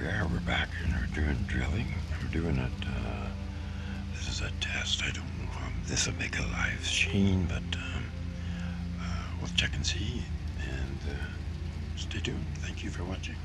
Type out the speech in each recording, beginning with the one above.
are. We're back and we're doing drilling. We're doing it. This is a test. I don't know how this will make a live sheen, but we'll check and see. And stay tuned. Thank you for watching.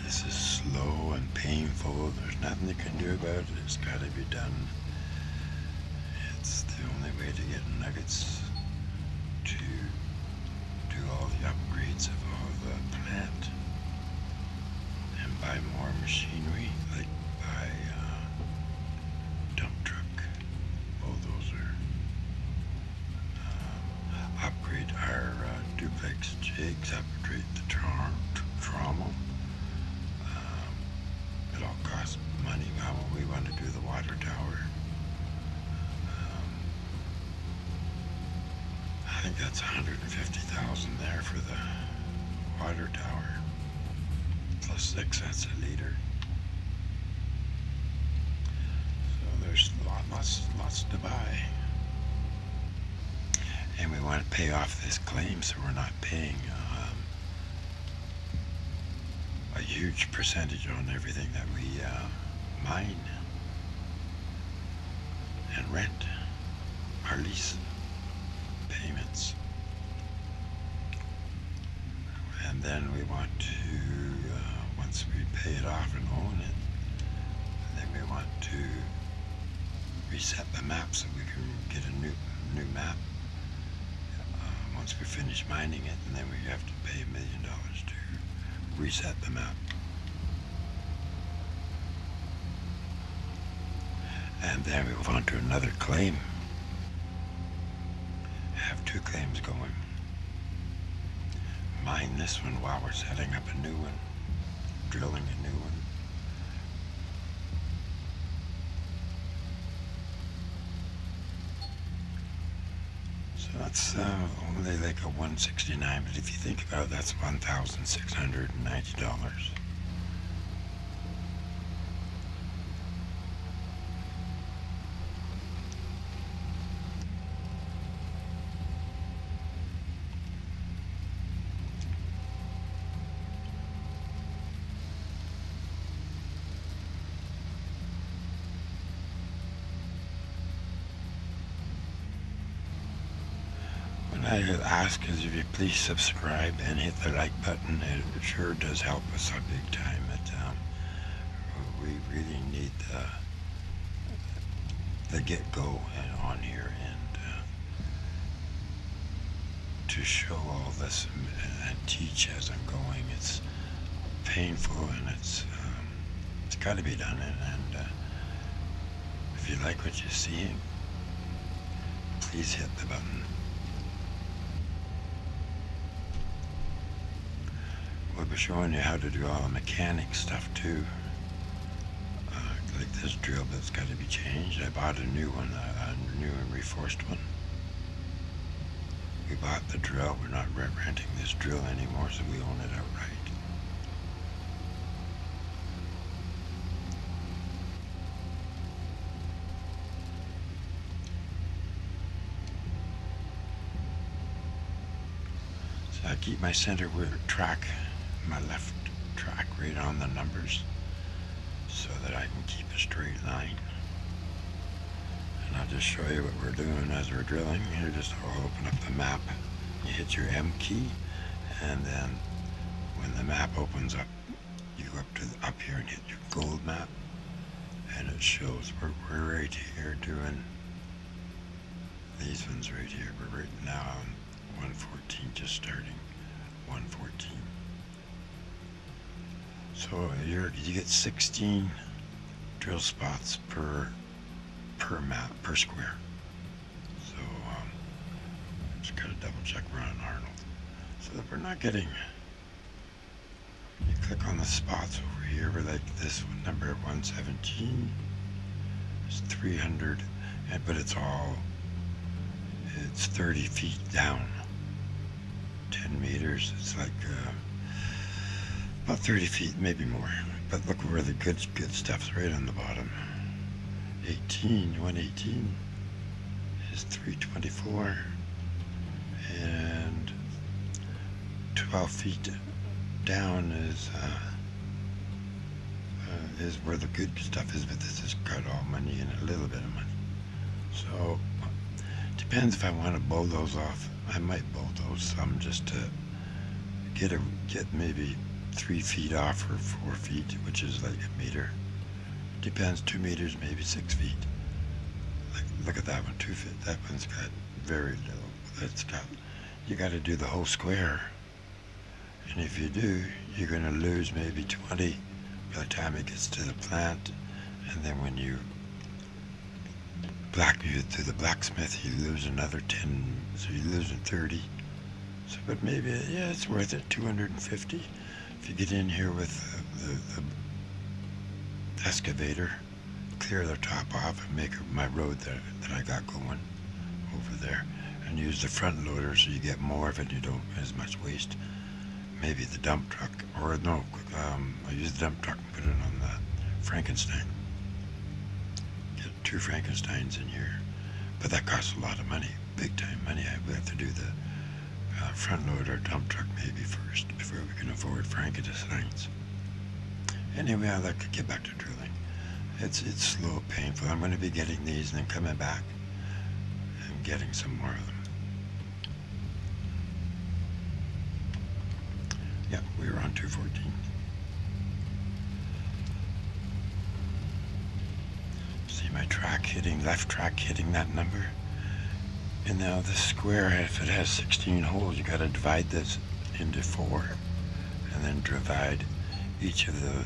This is slow and painful. There's nothing you can do about it. It's got to be done. It's the only way to get nuggets to do all the upgrades of all the plant and buy more machinery, like buy dump truck, bulldozer, upgrade our duplex jigs, upgrade the trommel. It all costs money. How we want to do the water tower. I think that's 150,000 there for the water tower, plus 6 cents a liter. So there's lots to buy. And we want to pay off this claim so we're not paying a huge percentage on everything that we mine and rent, our lease payments. And then we want to, once we pay it off and own it, then we want to reset the map so we can get a new map once we finish mining it, and then we have to pay $1 million to reset the map. And then we move on to another claim. I have 2 claims going. Mine this one while we're setting up a new one, drilling a new one. So that's only like a 169, but if you think about it, that's $1,690. I ask is if you please subscribe and hit the like button. It sure does help us out big time. We really need the get-go on here, and to show all this and teach as I'm going. It's painful, and it's got to be done. And if you like what you see, please hit the button. We'll be showing you how to do all the mechanic stuff too. Like this drill that's got to be changed. I bought a new one, a new and reinforced one. We bought the drill. We're not renting this drill anymore, so we own it outright. So I keep my center track, my left track right on the numbers so that I can keep a straight line. And I'll just show you what we're doing as we're drilling. Here, I'll open up the map. You hit your M key, and then when the map opens up, you go up here and hit your gold map, and it shows we're right here doing these ones right here. We're right now on 114, just starting 114. So you get 16 drill spots per map, per square. So just gotta double check we're on Arnold. So that we're not getting, you click on the spots over here, we're like this one, number 117 is 300, but it's 30 feet down, 10 meters, it's like about 30 feet, maybe more. But look where the good stuff's right on the bottom. 118 is 324, and 12 feet down is where the good stuff is, but this has got all money in it, a little bit of money. So depends if I want to bow those off. I might bow those some just to get maybe 3 feet off or 4 feet, which is like a meter. Depends, 2 meters, maybe 6 feet. Like, look at that one, 2 feet. That one's got very little. You got to do the whole square. And if you do, you're going to lose maybe 20 by the time it gets to the plant. And then when you to the blacksmith, you lose another 10, so you're losing 30. So, but maybe, yeah, it's worth it, 250. If you get in here with the excavator, clear the top off and make my road that I got going over there, and use the front loader so you get more of it, you don't as much waste. Maybe the dump truck, or no, I use the dump truck and put it on the Frankenstein. Get 2 Frankensteins in here, but that costs a lot of money, big time money. We have to do the front loader dump truck maybe first before we can afford Frankensteins. Anyway, I'd like to get back to drilling. It's slow, painful. I'm going to be getting these and then coming back and getting some more of them. Yeah, we were on 214. See my track hitting, left track hitting that number. And now the square, if it has 16 holes, you got to divide this into 4, and then divide each of the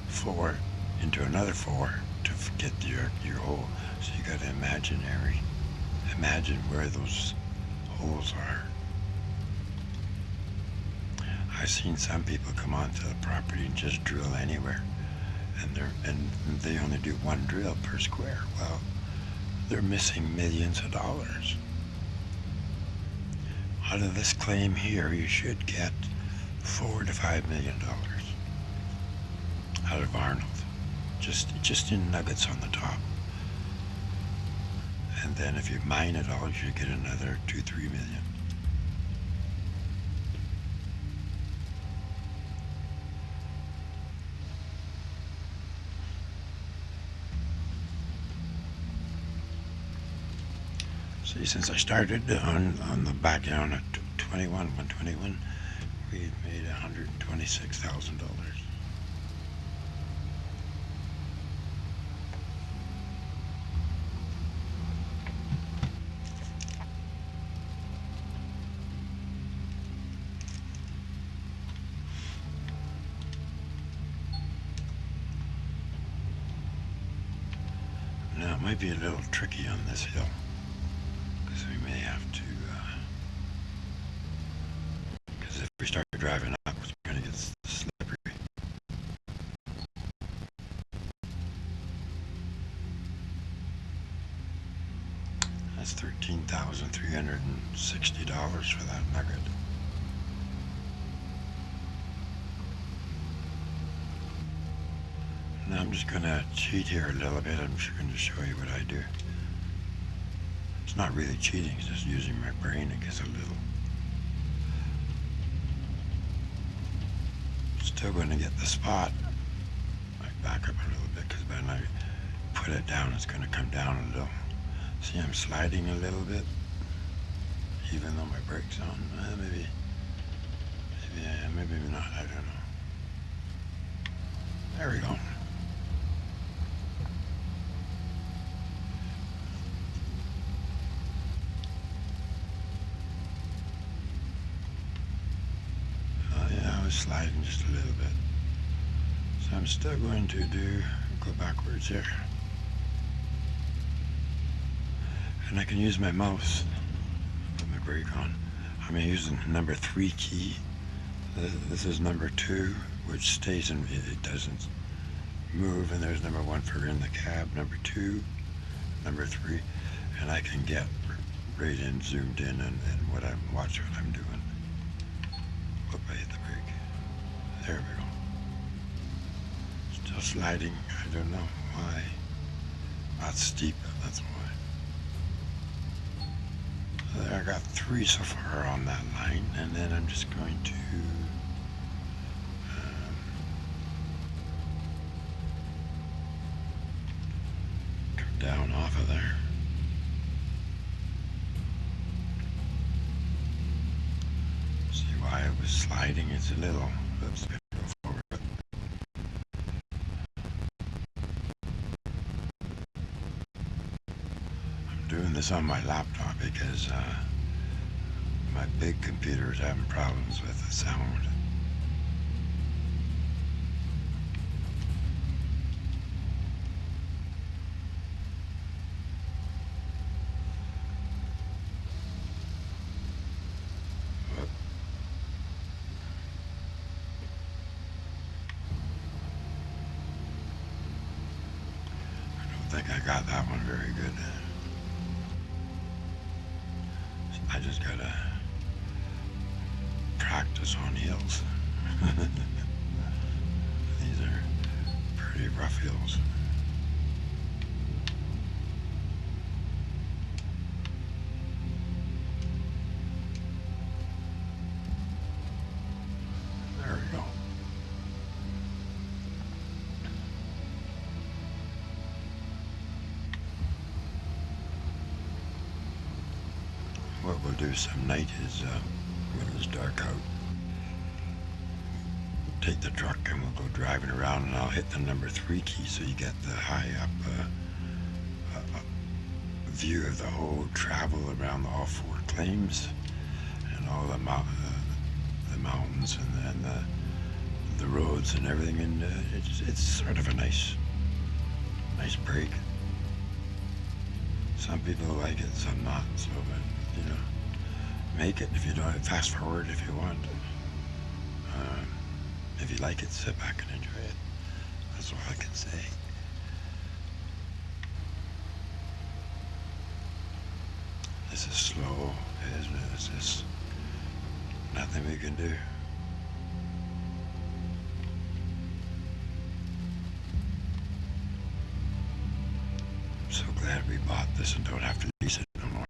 4 into another 4 to get your hole. So you got to imagine where those holes are. I've seen some people come onto the property and just drill anywhere, and they only do 1 drill per square. Well, they're missing millions of dollars. Out of this claim here, you should get $4 to $5 million out of Arnold, just in nuggets on the top. And then if you mine it all, you should get another 2-3 million. See, since I started on the back down at 121, we've made $126,000. Now it might be a little tricky on this hill, because we may have to, because if we start driving up, it's going to get slippery. That's $13,360 for that nugget. Now I'm just going to cheat here a little bit. I'm just going to show you what I do. It's not really cheating, it's just using my brain. It gets a little. Still going to get the spot. I back up a little bit, because when I put it down, it's going to come down a little. See, I'm sliding a little bit, even though my brake's on. Maybe not. I don't know. There we go. Sliding just a little bit. So I'm still going to go backwards here. And I can use my mouse, put my brake on. I'm using the number 3 key. This is number 2, which stays in, it doesn't move, and there's number 1 for in the cab, number 2, number 3, and I can get right in, zoomed in, and watch what I'm doing. Whoop, I hit the brake. There we go. Still sliding. I don't know why. That's steep, that's why. So there, I got 3 so far on that line, and then I'm just going to come down off of there. See why it was sliding? It's a little. Oops. Doing this on my laptop because my big computer is having problems with the sound. I don't think I got that one very good. I just gotta practice on hills. These are pretty rough hills. There we go. What we'll do some night is, when it's dark out, take the truck and we'll go driving around, and I'll hit the number 3 key so you get the high up view of the whole travel around all four claims and all the mountains and the roads and everything, and it's sort of a nice break. Some people like it, some not. So, but, make it if you don't. Fast forward if you want. If you like it, sit back and enjoy it. That's all I can say. This is slow. It's just nothing we can do. I'm so glad we bought this and don't have to lease it no more.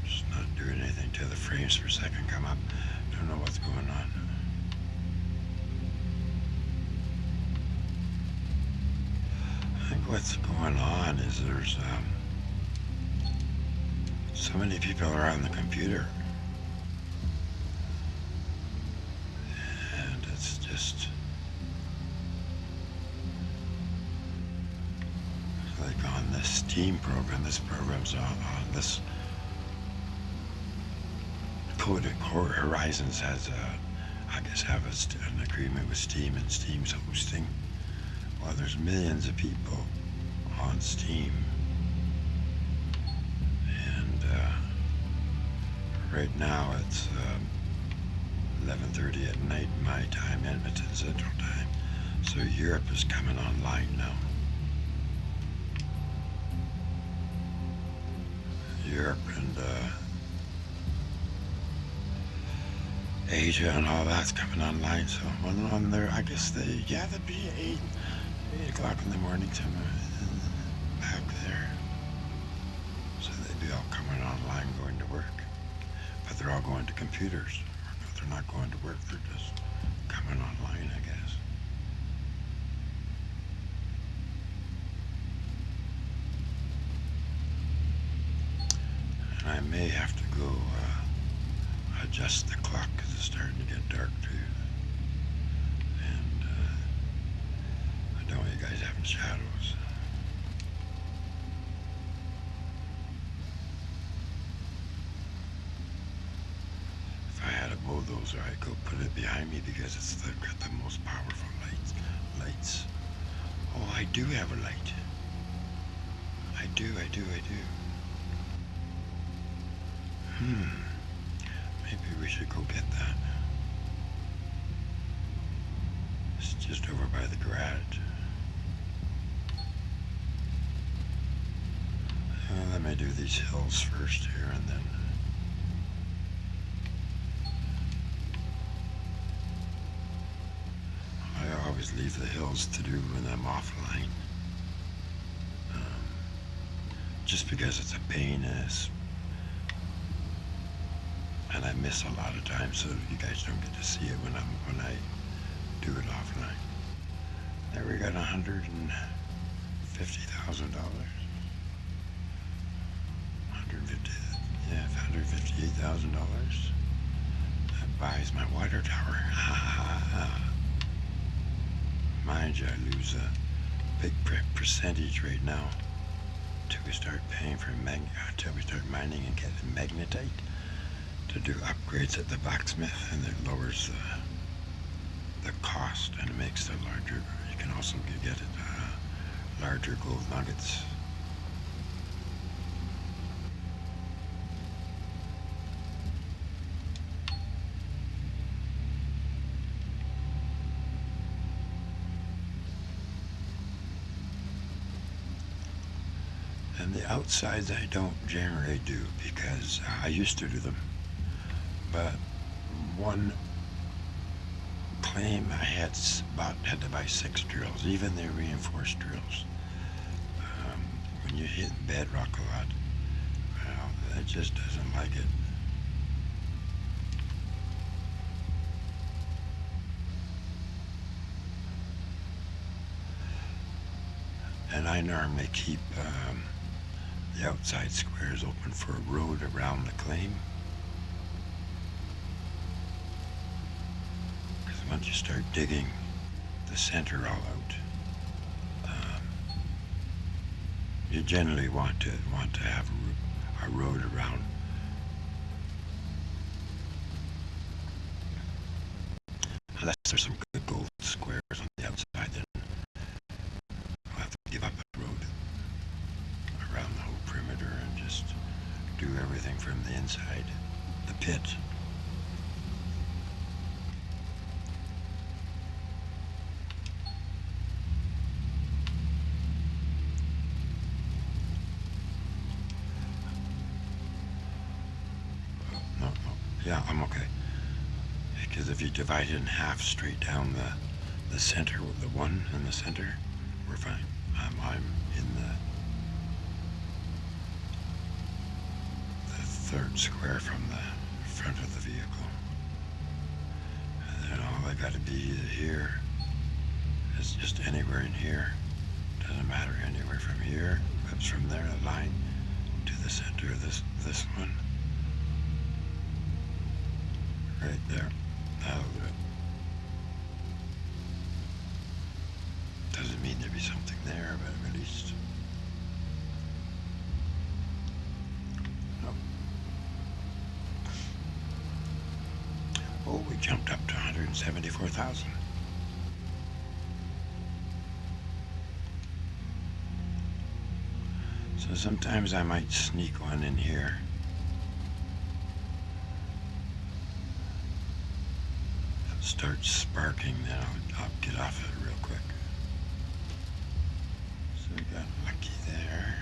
Just not doing anything till the frames per second come up. Don't know what's going on. I think what's going on is there's so many people are on the computer, and it's just like on this Steam program. This program's on this Code Horizons has I guess have an agreement with Steam, and Steam's hosting. Well, there's millions of people on Steam, and right now it's 11:30 at night my time, Edmonton Central Time. So Europe is coming online now. Europe and Asia and all that's coming online. So on there, I guess they'd be 8 o'clock in the morning somewhere back there. So they'd be all coming online, going to work. But they're all going to computers. They're not going to work, they're just coming online, I guess. And I may have to go adjust the clock because it's starting to get dark too. And I don't want you guys having shadows. If I had a bulldozer, I'd go put it behind me because it's got the most powerful lights. Oh, I do have a light. I do. Maybe we should go get that. It's just over by the garage. Let me do these hills first here, and then I always leave the hills to do when I'm offline. Just because it's a pain and I miss a lot of times, so you guys don't get to see it when I do it offline. There we got $150,000. $158,000. That buys my water tower. Mind you, I lose a big percentage right now until we start paying for until we start mining and getting magnetite to do upgrades at the blacksmith, and it lowers the cost and it makes the larger. You can also get it larger gold nuggets. And the outsides I don't generally do because I used to do them. But one claim I had to buy 6 drills, even the reinforced drills. When you hit bedrock a lot, well, it just doesn't like it. And I normally keep the outside squares open for a road around the claim. Because once you start digging, the center all out. You generally want to have a road around. Unless there's some good gold squares on the outside, then I'll have to give up the road around the whole perimeter and just do everything from the inside, the pit. No, yeah, I'm okay. Because if you divide it in half straight down the center, the one in the center, we're fine. I'm in the third square from the front of the vehicle. And then all I got to be here is just anywhere in here. Doesn't matter, anywhere from here, comes from there, a line to the center of this one. Right there. That'll do it. Doesn't mean there'd be something there, but at least. Nope. Oh, we jumped up to 174,000. So sometimes I might sneak one in here. Start sparking, then I'll get off it real quick. So we got lucky there.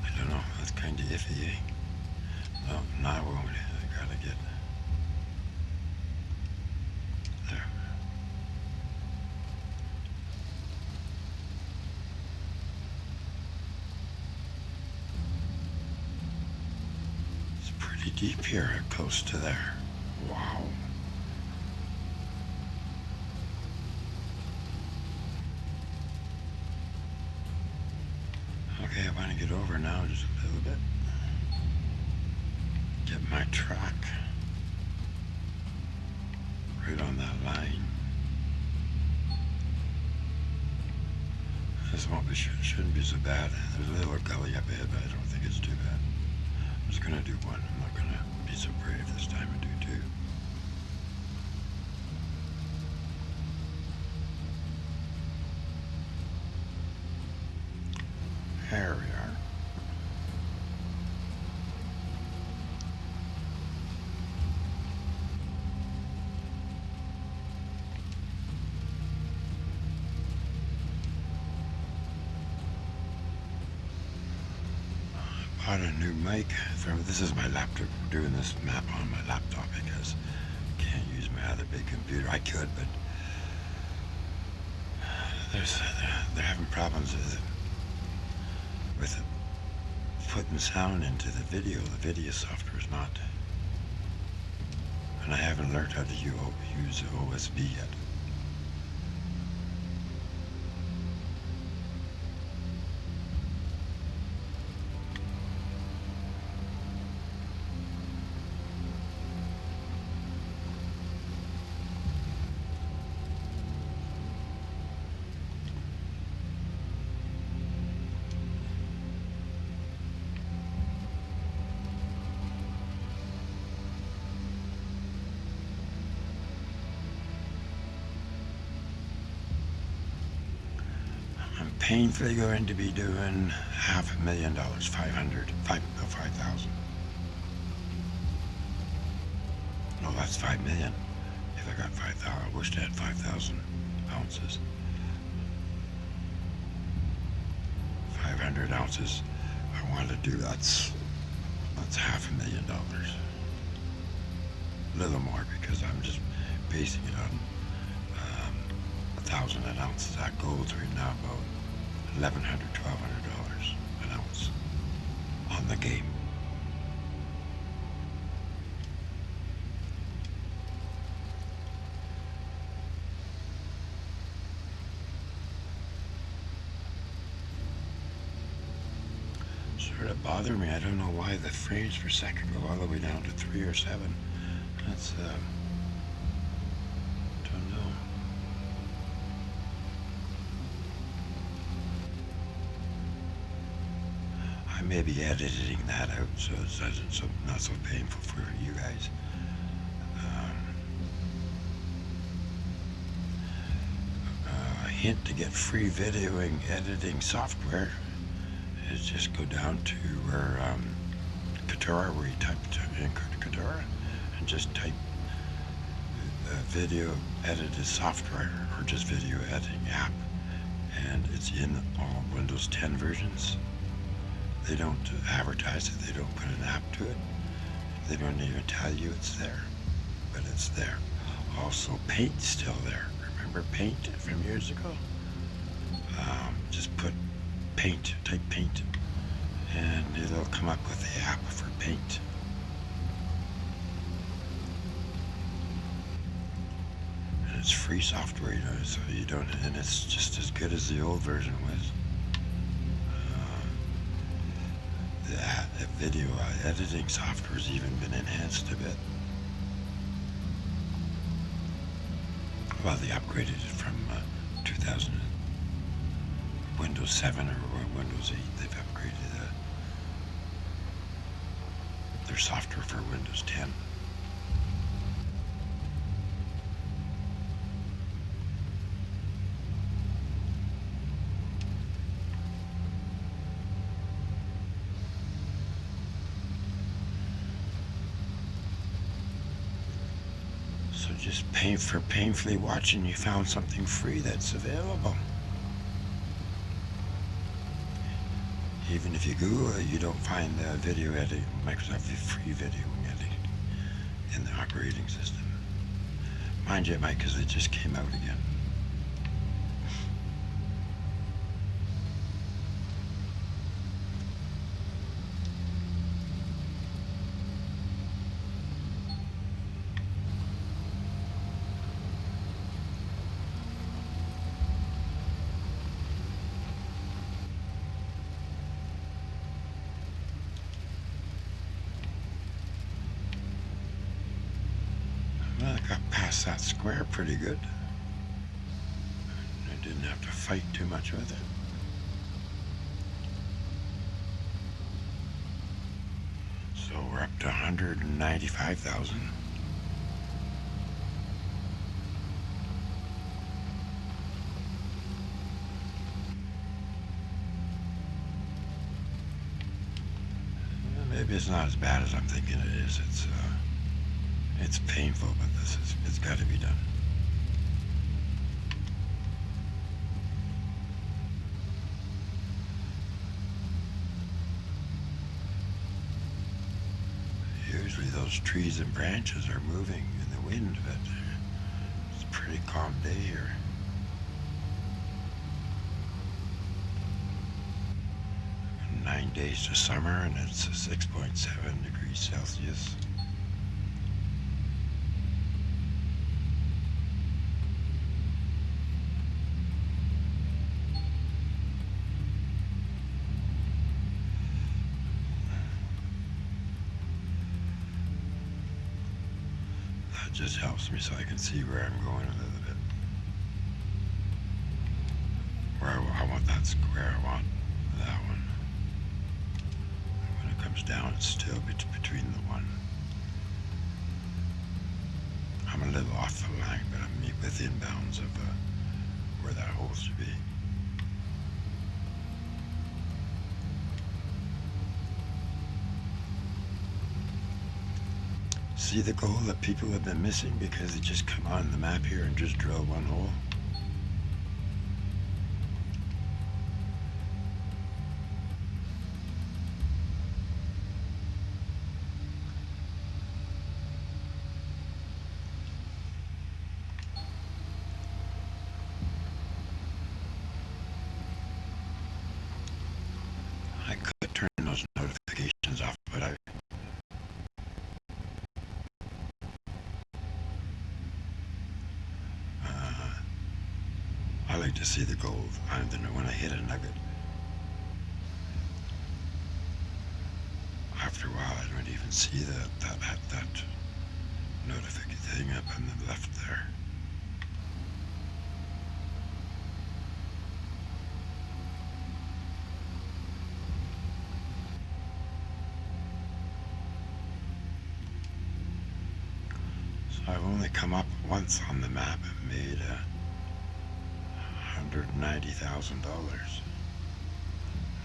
I don't know, that's kind of iffy, eh? No, not I won't. I gotta get there. Deep here, close to there. Wow. Okay, I want to get over now just a little bit. Get my track right on that line. This won't be, shouldn't be so bad. There's a little gully up ahead, but I don't think it's too bad. I'm just going to do one. I'm not going to be so brave this time and do two. There we are. Bought a new mic. This is my laptop. I'm doing this map on my laptop because I can't use my other big computer. I could, but they're having problems with putting sound into the video. The video software is not, and I haven't learned how to use OSB yet. Painfully going to be doing $500,000, 5,000. No, that's 5 million. If I got 5,000, I wish I had 5,000 ounces. 500 ounces. I want to do that's $500,000. A little more because I'm just basing it on 1,000 an ounce. That gold's right now about $1,100, $1,200 an ounce on the game. sort of bother me. I don't know why the frames per second go all the way down to 3 or 7. That's, don't know. I may be editing that out so it doesn't, so not so painful for you guys. A hint to get free videoing editing software is just go down to where Katara, where you type in Katara, and just type video edited software or just video editing app, and it's in all Windows 10 versions. They don't advertise it, they don't put an app to it, they don't even tell you it's there, but it's there. Also, Paint's still there. Remember Paint from years ago? Just put Paint, type Paint, and it'll come up with the app for Paint. And it's free software, you know, so you don't, and it's just as good as the old version was. The video editing software has even been enhanced a bit. Well, they upgraded it from 2000 Windows 7 or Windows 8. They've upgraded their software for Windows 10. So just painfully watching, you found something free that's available. Even if you Google it, you don't find video editing, Microsoft free video editing in the operating system. Mind you, Mike, because it just came out again. Well, I got past that square pretty good. I didn't have to fight too much with it. So we're up to 195,000. Maybe it's not as bad as I'm thinking it is. It's painful, but it's got to be done. Usually those trees and branches are moving in the wind, but it's a pretty calm day here. Nine days to summer, and it's 6.7 degrees Celsius. That just helps me so I can see where I'm going a little bit. Where I want that square, I want that one. When it comes down, it's still between the one. I'm a little off the line, but I'm within bounds of where that hole should be. See the goal that people have been missing because they just come on the map here and just drill one hole? I could turn those notifications off, but I like to see the gold when I hit a nugget. after a while, I don't even see that notification thing up on the left there. So I've only come up once on the map and made $190,000.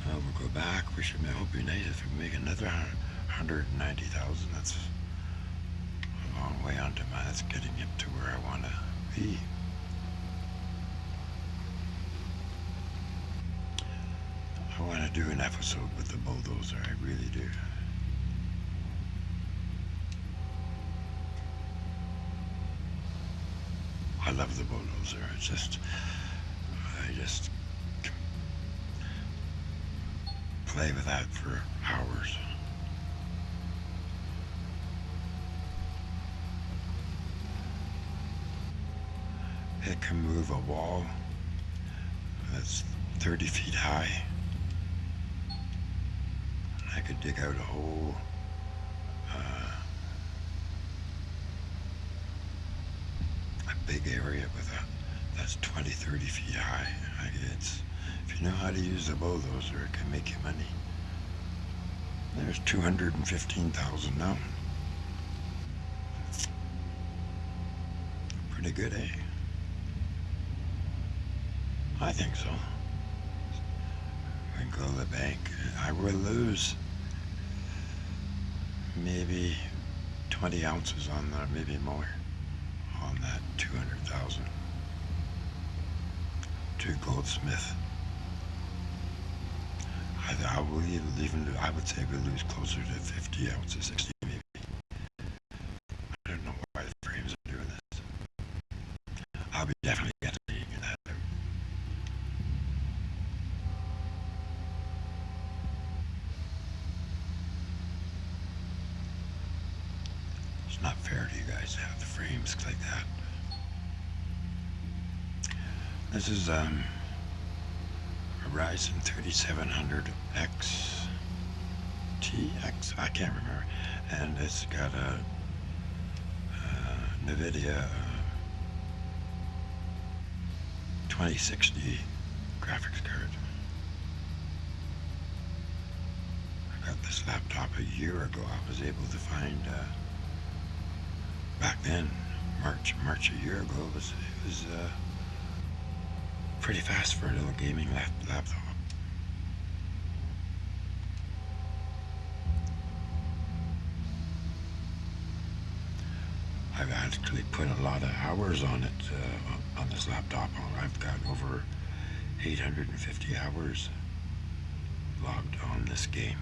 Now we'll go back. It'll be nice if we make another 190,000. That's a long way onto my. That's getting up to where I want to be. I want to do an episode with the bulldozer. I really do. I love the bulldozer. I just play with that for hours. It can move a wall that's 30 feet high. I could dig out a whole a big area with that. That's 20, 30 feet high. If you know how to use the bulldozer, it can make you money. There's 215,000 now. Pretty good, eh? I think so. We can go to the bank. I will lose maybe 20 ounces on there, maybe more, on that 200,000 to Goldsmith. I would say we lose closer to 50 ounces, 60 maybe. I don't know why the frames are doing this. I'll be definitely getting that out. It's not fair to you guys to have the frames like that. This is a Ryzen 3700 XTX, I can't remember, and it's got a NVIDIA 2060 graphics card. I got this laptop a year ago. I was able to find, back then, March a year ago, it was pretty fast for a little gaming laptop. I've actually put a lot of hours on it, on this laptop. I've got over 850 hours logged on this game.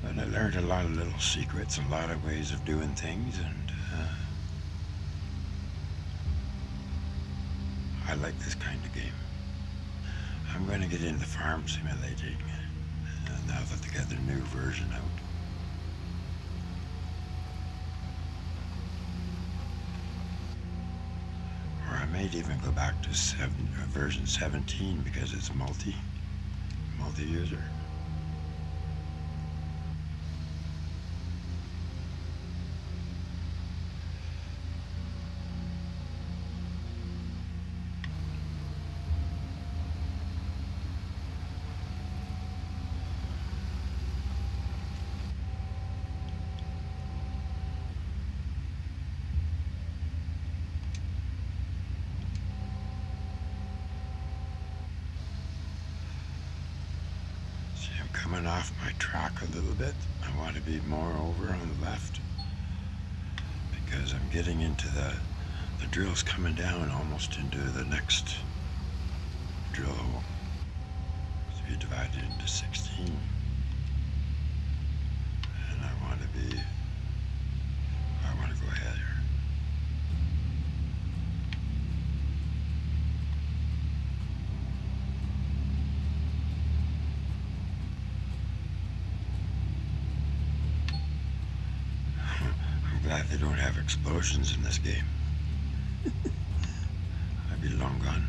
And I learned a lot of little secrets, a lot of ways of doing things, and I like this kind of game. I'm going to get into farm simulating now that they got their new version out. Or I might even go back to version 17 because it's multi-user. Coming off my track a little bit. I want to be more over on the left because I'm getting into the drill's coming down almost into the next drill hole. So you divide it into 16. And I want to go ahead here. glad they don't have explosions in this game. I'd be long gone.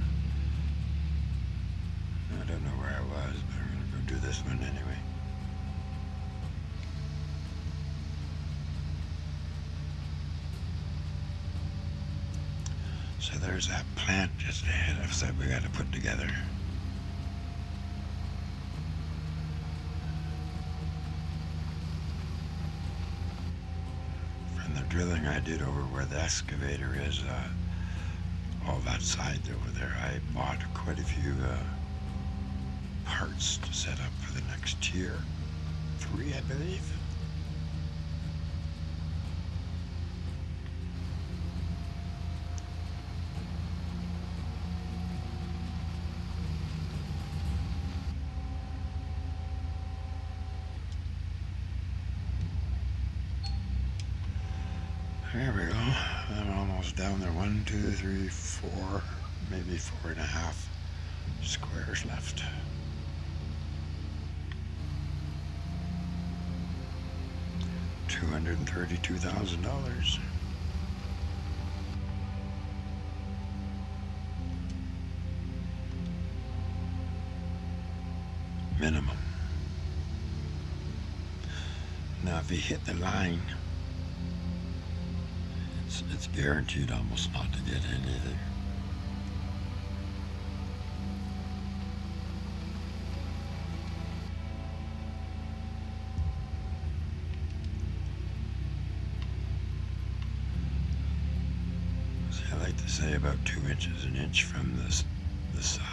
I don't know where I was, but I'm going to go do this one anyway. So there's that plant just ahead of us that we got to put together. From the drilling I did over where the excavator is, all that side over there, I bought quite a few parts to set up for the next tier. 3, I believe. There we go. I'm almost down there. 1, 2, 3, 4, maybe 4.5 squares left. $232,000. Minimum. Now if you hit the line, it's guaranteed almost not to get anything. See, I like to say about 2 inches, an inch from the side.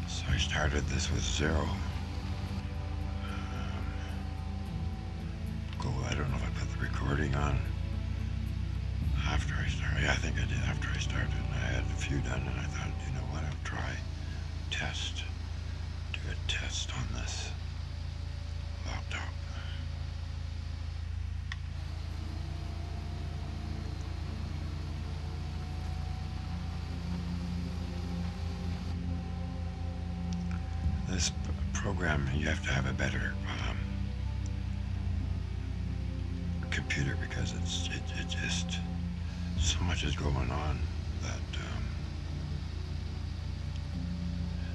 So I started this with 0. Goal, I don't know if I put the recording on after I started. Yeah, I think I did after I started. I had a few done and I thought, you know what, I'll try, test, do a test on this laptop. This program, you have to have a better computer because it just, so much is going on that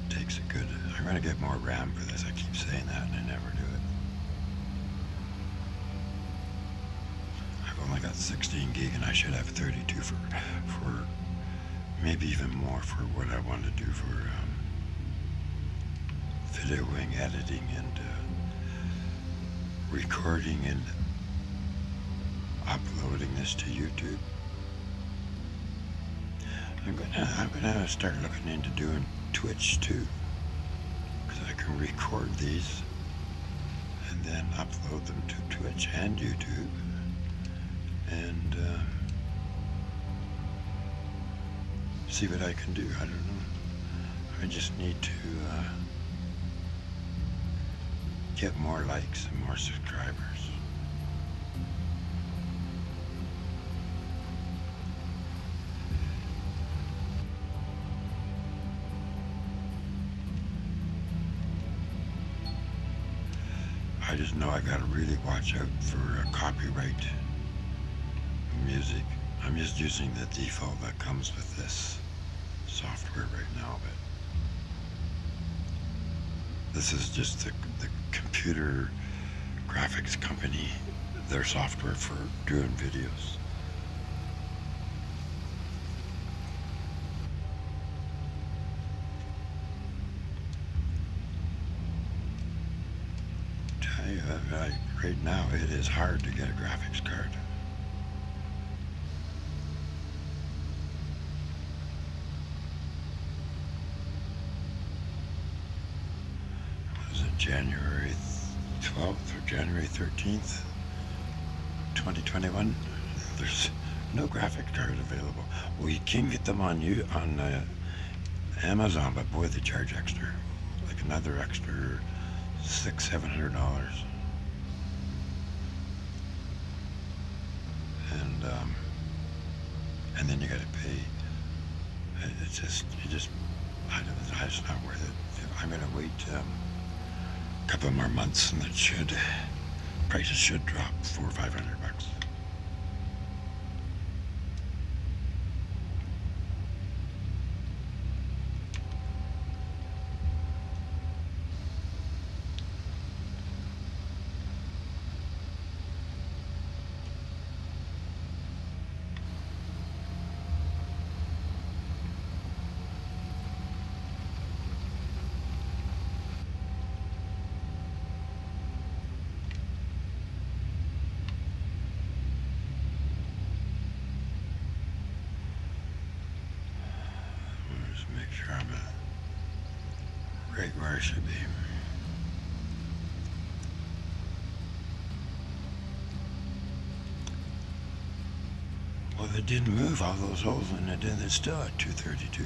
it takes a good, I'm going to get more RAM for this. I keep saying that and I never do it. I've only got 16 gig and I should have 32 for maybe even more for what I want to do for videoing, editing, and recording and uploading this to YouTube. I'm gonna start looking into doing Twitch too, because I can record these and then upload them to Twitch and YouTube, and see what I can do. I don't know. I just need to get more likes and more subscribers. I just know I gotta really watch out for copyright music. I'm just using the default that comes with this software right now, but this is just the computer graphics company, their software for doing videos. Tell you, right now it is hard to get a graphics card. January 12th or January 13th, 2021. There's no graphic card available. Well, you can get them on Amazon, but boy, they charge extra, like another extra $600-700. and then you got to pay. It's just it's not worth it. I'm gonna wait a couple more months, and prices should drop $400 or $500. Just make sure I'm right where I should be. Well, it didn't move all those holes, and it's still at 232.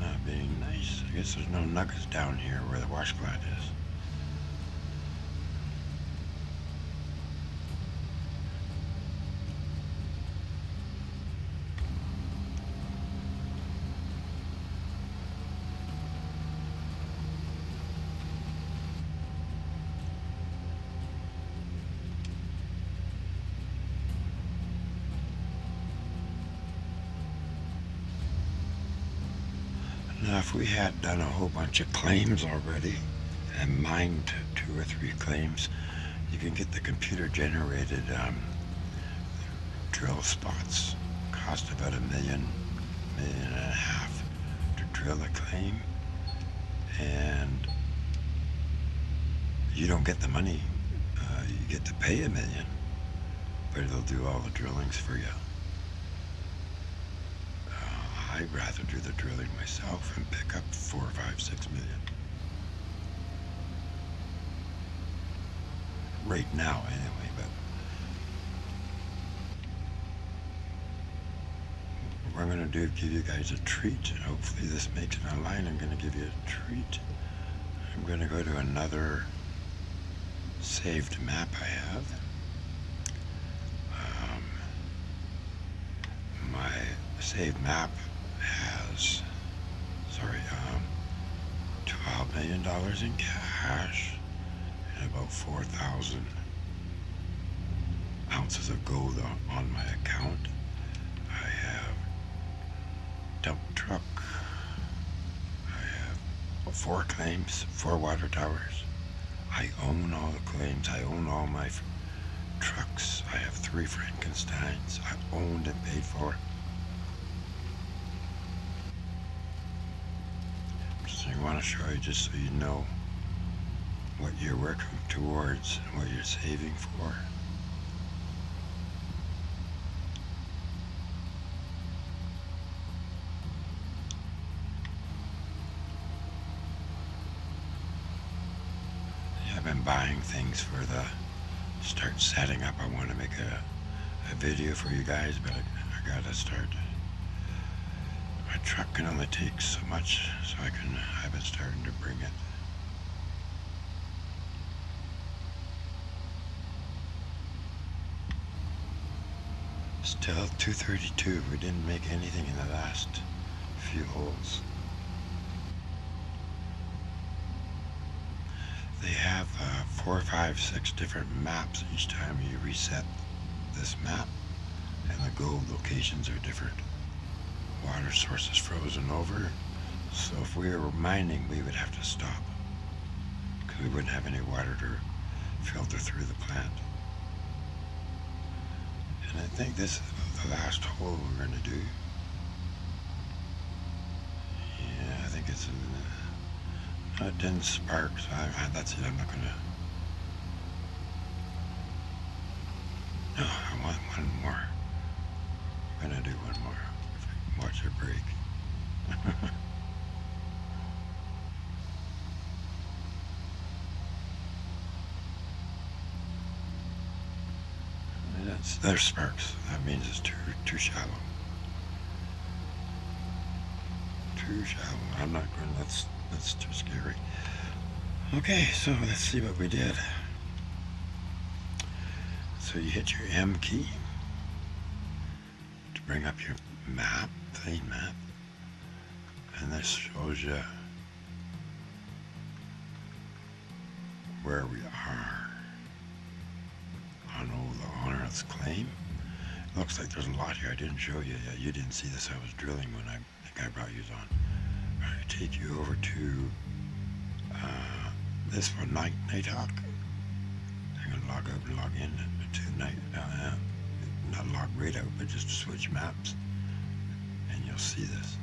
Not being nice. I guess there's no nuggets down here where the washcloth is. Now, if we had done a whole bunch of claims already and mined 2 or 3 claims, you can get the computer-generated drill spots. Cost about $1.5 million to drill a claim, and you don't get the money. You get to pay $1 million, but it'll do all the drillings for you. I'd rather do the drilling myself and pick up 4, 5, 6 million. Right now, anyway, but what I'm going to do is give you guys a treat. Hopefully this makes it online. I'm going to give you a treat. I'm going to go to another saved map I have. My saved map has, $12 million in cash and about 4,000 ounces of gold on my account. I have dump truck. I have 4 claims, 4 water towers. I own all the claims. I own all my trucks. I have 3 Frankensteins. I owned and paid for. So I want to show you just so you know what you're working towards and what you're saving for. Yeah, I've been buying things for the start setting up. I want to make a video for you guys, but I gotta start. My truck can only take so much, so I've been starting to bring it. Still 232. We didn't make anything in the last few holes. They have 4, 5, 6 different maps each time you reset this map, and the gold locations are different. Water sources frozen over, so if we were mining, we would have to stop because we wouldn't have any water to filter through the plant. And I think this is the last hole we're going to do. Yeah, I think it's it didn't spark, so that's it. I'm not going to. No, I want one more. I'm going to do one more. Watch it break. There's sparks. That means it's too shallow. Too shallow. I'm not going. That's too scary. Okay, so let's see what we did. So you hit your M key to bring up your map, plane map, and this shows you where we are on the owner's claim. Looks like there's a lot here I didn't show you yet. You didn't see this. I was drilling when I think I brought you on. I'm going to take you over to this one, Nighthawk. I'm going to log out and log in to Night. Not log right out, but just switch maps, and you'll see this.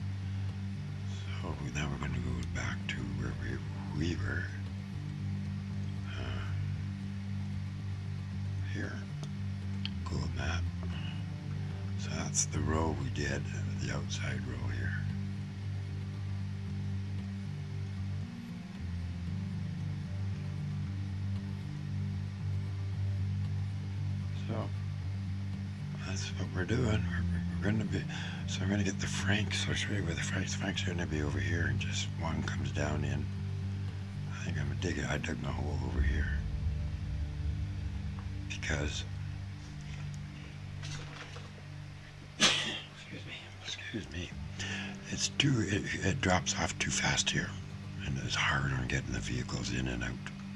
So now we're going to go back to where we were. Here, Google Map. So that's the row we did, the outside row here. So that's what we're doing. We're going to be, so I'm going to get the Franks. So I'll show you where the Franks. Franks are going to be over here, and just one comes down in. I think I'm going to dig it. I dug my hole over here because. Excuse me. It drops off too fast here, and it's hard on getting the vehicles in and out.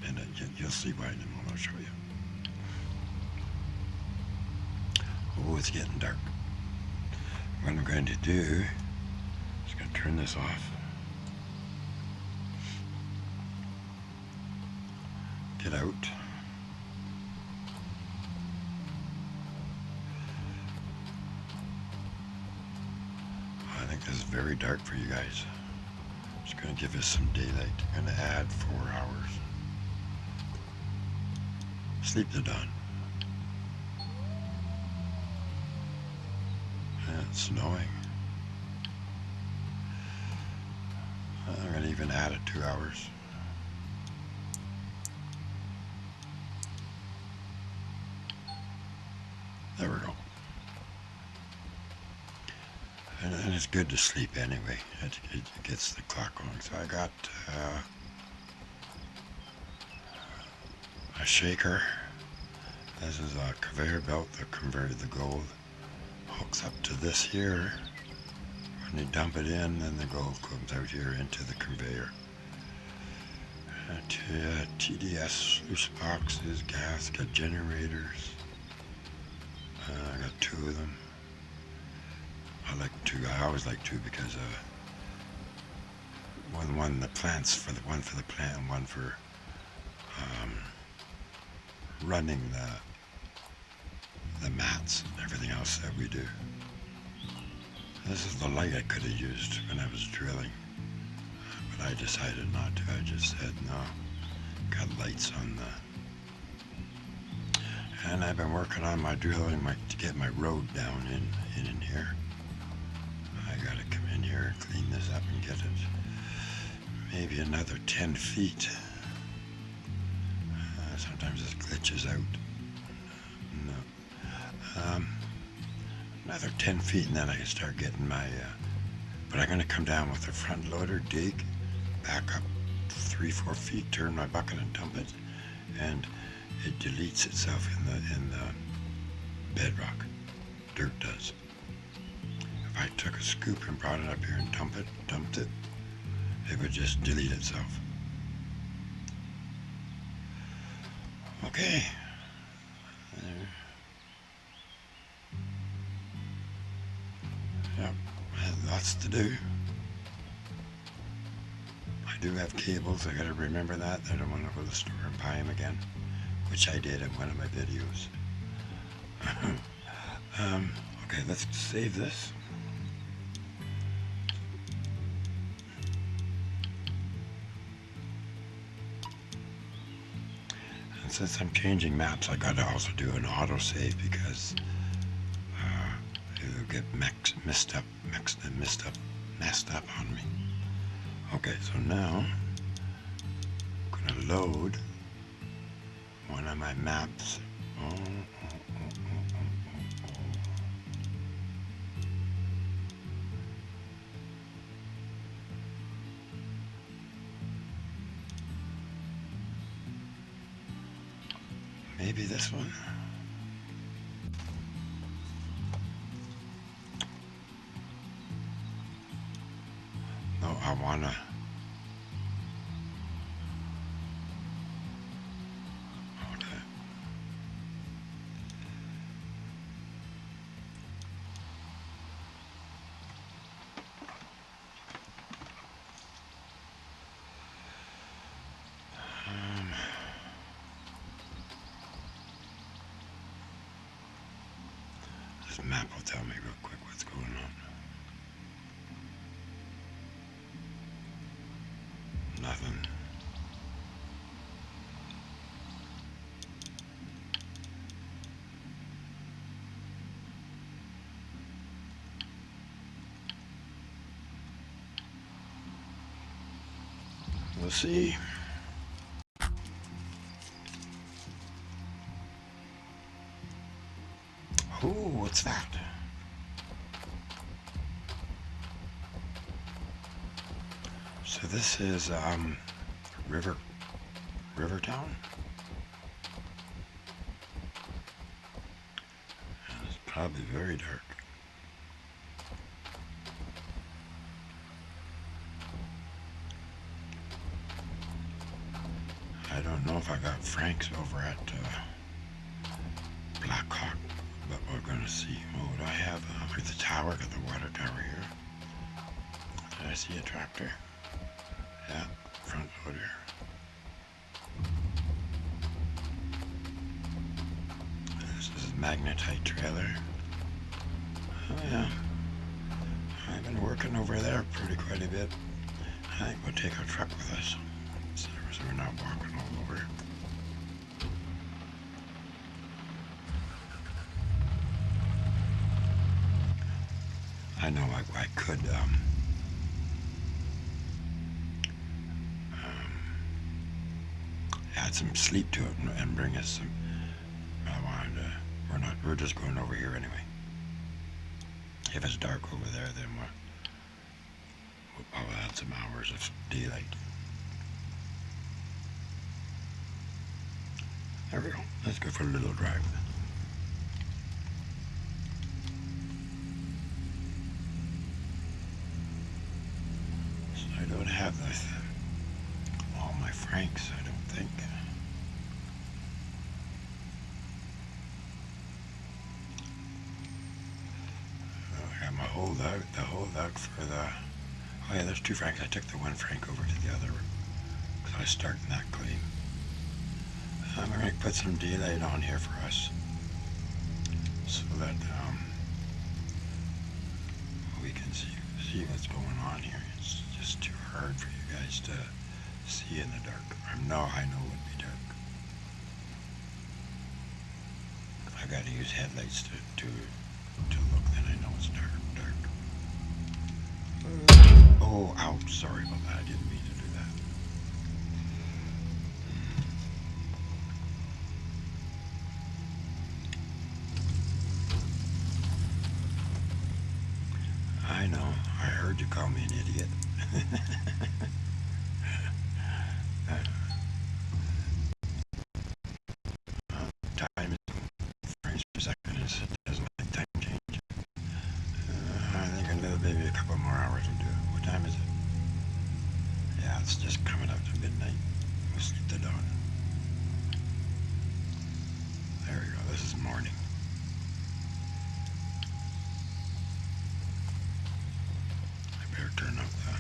And you'll see why in a moment. I'll show you. Oh, it's getting dark. What I'm going to do is going to turn this off. Get out. I think this is very dark for you guys. Just going to give us some daylight. I'm going to add 4 hours. Sleep to dawn. And it's snowing. I'm going to even add it 2 hours. There we go. And it's good to sleep anyway. It gets the clock going. So I got a shaker. This is a conveyor belt that converted the gold. Hooks up to this here. When you dump it in, then the gold comes out here into the conveyor. TDS sluice boxes, gasket generators. I got 2 of them. I like 2. I always like 2 because one the plants for the one for the plant and one for running the mats and everything else that we do. This is the light I could have used when I was drilling, but I decided not to. I just said no. Got lights on the, and I've been working on my drilling to get my road down in here. I gotta come in here and clean this up and get it maybe another 10 feet. Sometimes this glitches out. No. Another 10 feet and then I can start getting my, but I'm gonna come down with the front loader, dig, back up 3-4 feet, turn my bucket and dump it, and it deletes itself in the bedrock. Dirt does. If I took a scoop and brought it up here and dumped it, it would just delete itself. Okay. There. Yep, lots to do. I do have cables. I gotta remember that. I don't want to go to the store and buy them again, which I did in one of my videos. Okay, let's save this. And since I'm changing maps, I gotta also do an autosave because it'll get messed up on me. Okay, so now I'm gonna load one of my maps. Maybe this one? No, I wanna. Okay. Um, this map will tell me real quick what's going on. Nothing. We'll see. Oh, what's that? So this is Rivertown. It's probably very dark. I don't know if I got Frank's over at Blackhawk, but we're gonna see. What do I have? Look at the tower, got the water tower here. Did I see a tractor? Yeah, front loader. This is magnetite trailer. Oh yeah, I've been working over there quite a bit. I think we'll take our truck with us, so we're not walking all over. I know I could add some sleep to it and bring us some. I wanted to. We're just going over here anyway. If it's dark over there, then I'll add some hours of daylight. There we go. Let's go for a little drive. So I don't have all my Franks, I don't think. I got my the holdout for the. Oh yeah, there's 2 Franks. I took the 1 Frank over to the other because I was starting that claim. I'm going to put some daylight on here for us so that we can see what's going on here. It's just too hard for you guys to see in the dark. I know it would be dark. I got to use headlights to look, then I know it's dark. Oh, ouch, sorry about that. I didn't mean to do that. I know. I heard you call me an idiot. Time is frames per second. It doesn't like time change. I think maybe a couple more hours will do it. What time is it? Yeah, it's just coming up to midnight. We'll sleep the dawn. There we go. This is morning. I better turn up the.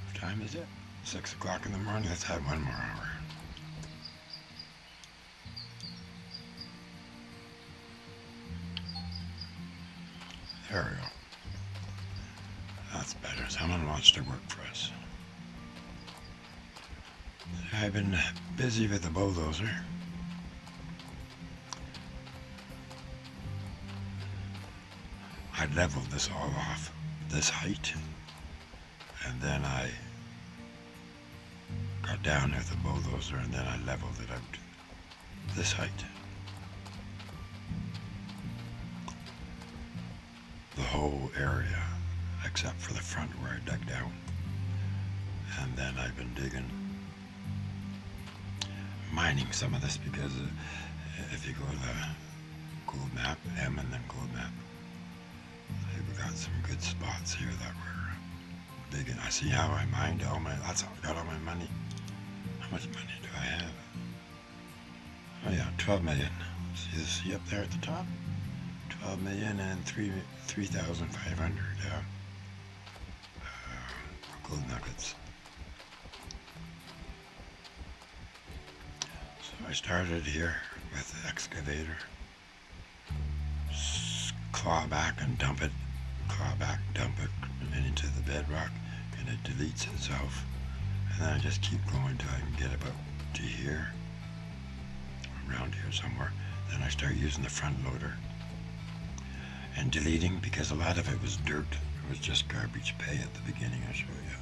What time is it? 6 o'clock in the morning. Let's have 1 more hour. There we go. That's better. Someone wants to work for us. I've been busy with the bulldozer. I leveled this all off, this height, and then I got down with the bulldozer and then I leveled it out this height. whole area except for the front where I dug down. And then I've been digging, mining some of this because if you go to the gold map, M and then gold map, we've got some good spots here that we're digging. I see how I mined all my, that's how I got all my money. How much money do I have? Oh yeah, 12 million. See up there at the top? 12 million and 3,500 gold nuggets. So I started here with the excavator. Claw back and dump it. Claw back, dump it into the bedrock, and it deletes itself. And then I just keep going till I can get about to here, around here somewhere. Then I start using the front loader and deleting, because a lot of it was dirt. It was just garbage pay at the beginning. I'll show you.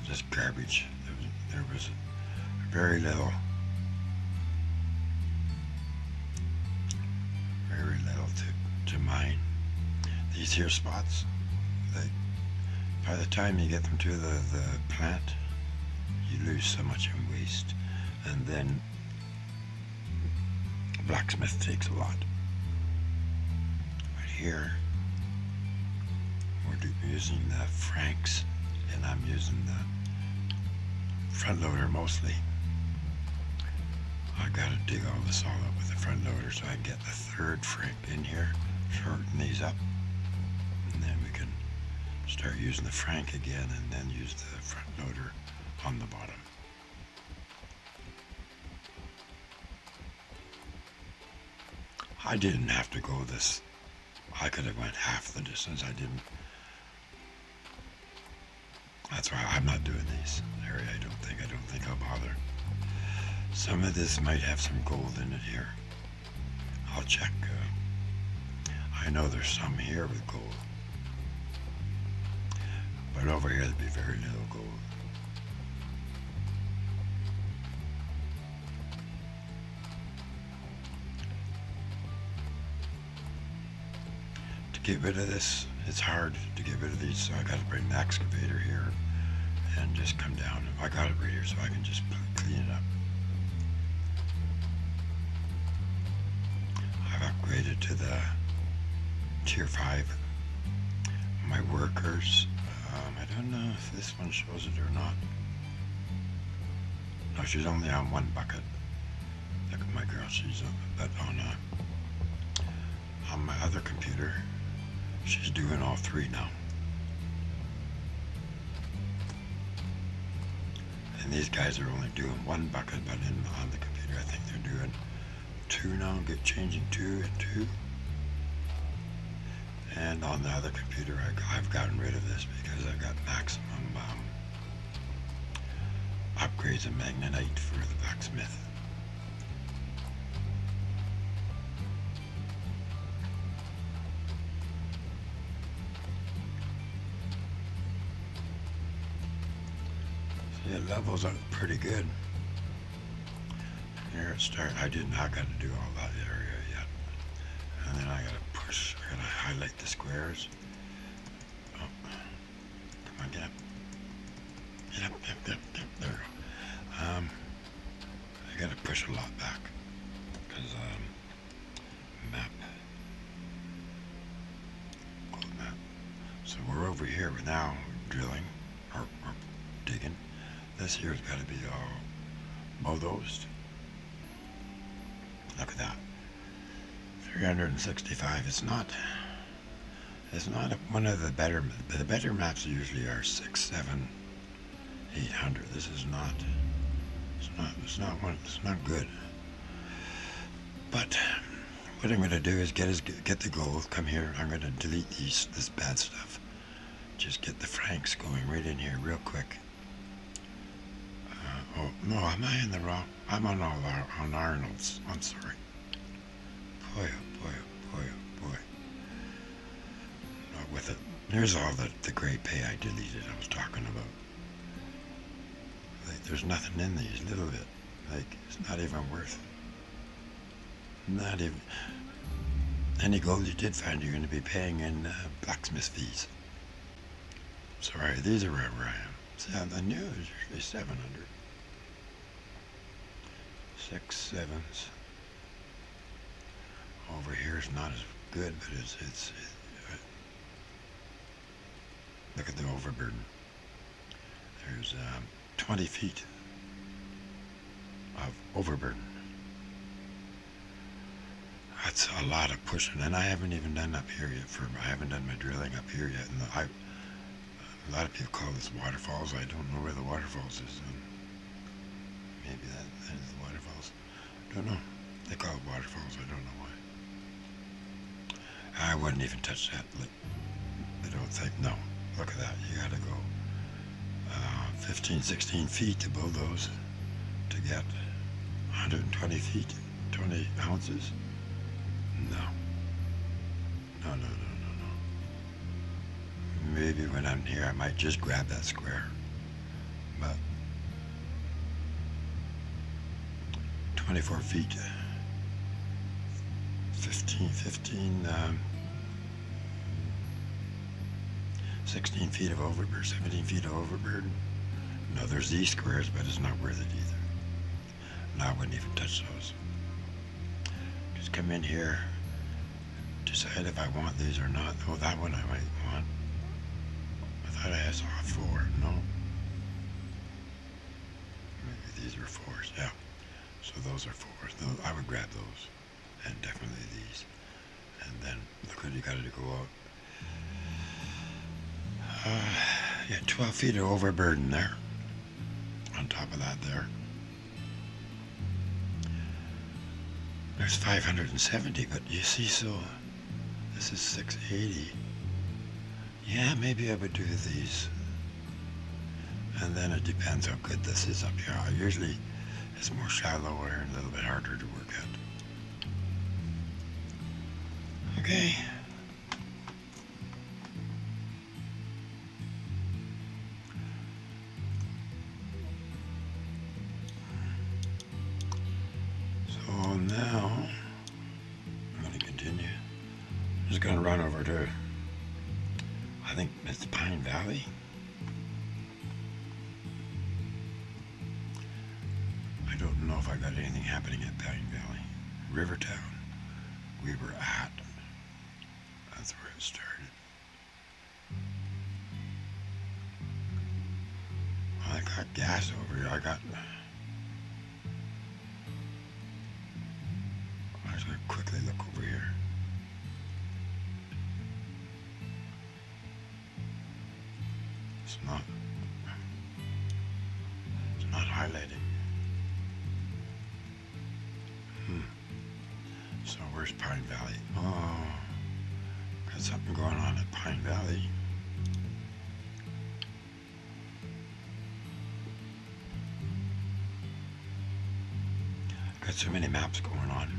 Just garbage. There was very little to mine. These here spots, by the time you get them to the plant, you lose so much in waste. And then blacksmith takes a lot. Right here, we're using the Franks, and I'm using the front loader mostly. I gotta dig all this all up with the front loader so I can get the third Frank in here, shorten these up, and then we can start using the Frank again and then use the front loader on the bottom. I didn't have to go this. I could have went half the distance. I didn't. That's why I'm not doing these area. I don't think I'll bother. Some of this might have some gold in it here. I'll check. I know there's some here with gold, but over here there'd be very little gold. To get rid of this, it's hard to get rid of these, so I got to bring the excavator here and just come down. I got it right here, so I can just clean it up. I've upgraded to the tier 5. My workers, I don't know if this one shows it or not. No, she's only on 1 bucket. Look at my girl, she's but on my other computer, she's doing all 3 now. And these guys are only doing 1 bucket, but on the computer I think they're doing 2 now, changing 2 and 2. And on the other computer I've gotten rid of this because I've got maximum upgrades of Magnetite for the blacksmith. See, it levels up pretty good. Here it starts. I got to do all that area yet. And then I got to push. I got to highlight the squares. Oh, come on, get up. Get up. There we go. I got to push a lot back because map, gold map. So we're over here now drilling or digging. This here's got to be all bulldozed. Look at that. 365. It's not one of the better. The better maps usually are 6, 7, 800. This is not. It's not good. But what I'm going to do is get the gold. Come here. I'm going to delete this bad stuff. Just get the Franks going right in here real quick. Oh no, am I in the wrong? I'm on Arnold's. I'm sorry. Boy, oh boy, oh boy, oh boy. Not with it. Here's all the gray pay I deleted. I was talking about. There's nothing in these. Little bit. Like, it's not even worth. Not even. Any gold you did find, you're going to be paying in blacksmith fees. Sorry, these are wherever I am. See, on the news, usually 700. 6 sevens. Over here is not as good, but look at the overburden. There's 20 feet of overburden. That's a lot of pushing, and I haven't even done up here yet. I haven't done my drilling up here yet, and a lot of people call this waterfalls. I don't know where the waterfalls is. Maybe that is the waterfalls. I don't know. They call it waterfalls. I don't know why. I wouldn't even touch that. I don't think. No. Look at that. You got to go 15, 16 feet to build those to get 120 feet, 20 ounces. No. No. Maybe when I'm here, I might just grab that square. But 24 feet, 16 feet of overburden, 17 feet of overburden. No, there's these squares, but it's not worth it either. No, I wouldn't even touch those. Just come in here, decide if I want these or not. Oh, that one I might want. I thought I saw 4. No. Maybe these are 4s. Yeah. So those are 4s. I would grab those. And definitely these. And then look what you got to go out. Yeah, 12 feet of overburden there. On top of that there. There's 570, but you see, so this is 680. Yeah, maybe I would do these. And then it depends how good this is up here. Usually it's more shallower and a little bit harder to work at. Okay. So now I'm going to continue. I'm just going to run over to, I think it's Pine Valley. I don't know if I got anything happening at Pine Valley. Rivertown, we were at. That's where it started. I got gas over here. I just going to quickly look over here. It's not highlighting. So where's Pine Valley? Oh, got something going on at Pine Valley. Got so many maps going on.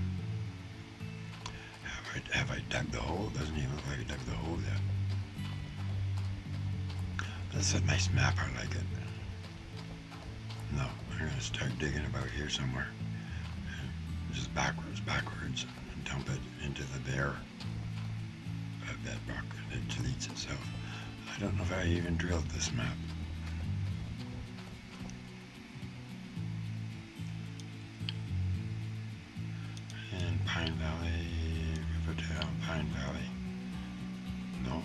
Have I dug the hole? Doesn't even look like I dug the hole yet. That's a nice map. I like it. No, I'm going to start digging about here somewhere. Just backwards, and dump it into the bare bedrock, and it deletes itself. I don't know if I even drilled this map. And Pine Valley, Rivertown, Pine Valley. No.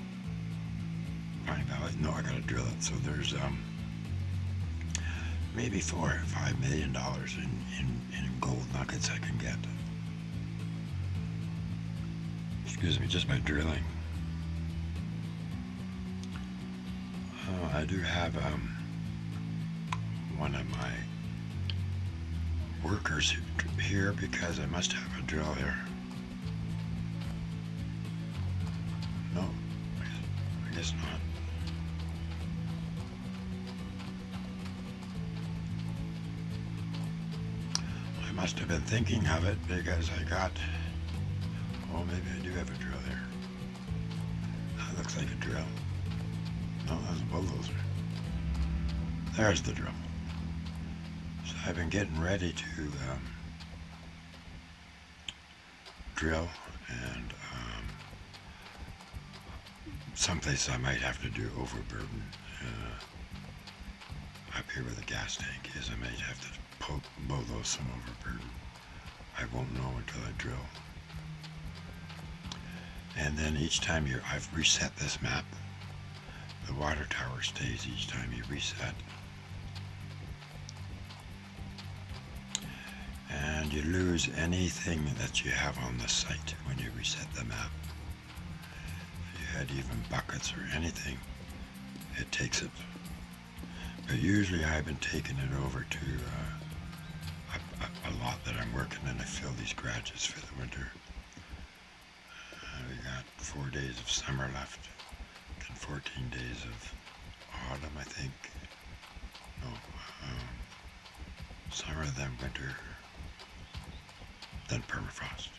Pine Valley. No, I gotta drill it. So there's maybe $4 or $5 million in gold nuggets I can get. Excuse me, just by drilling. I do have one of my workers here because I must have a drill here. No, I guess not. I must have been thinking of it because I got, oh, maybe I do have a drill there. That looks like a drill. No, that's a bulldozer. There's the drill. So I've been getting ready to drill, and someplace I might have to do overburden. Up here where the gas tank is, I might have to bulldoze some overburden. I won't know until I drill. And then each time I've reset this map. The water tower stays each time you reset. And you lose anything that you have on the site when you reset the map. If you had even buckets or anything, it takes it. But usually I've been taking it over to a lot that I'm working in. I fill these garages for the winter. We got 4 days of summer left, and 14 days of autumn, I think. No, summer, then winter, then permafrost.